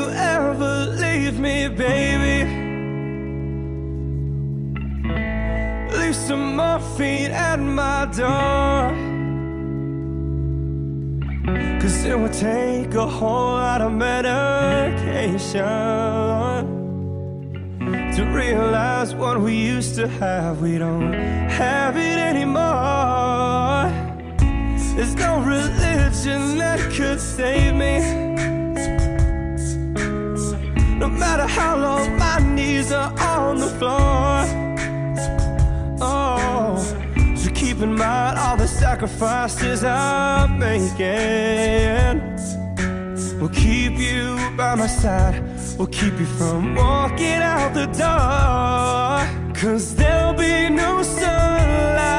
you ever leave me, baby. Leave some morphine at my door, 'cause it would take a whole lot of medication to realize what we used to have, we don't have it anymore. There's no religion that could save me, no matter how long my knees are on the floor. Oh, so keep in mind all the sacrifices I'm making. We'll keep you by my side, we'll keep you from walking out the door, 'cause there'll be no sunlight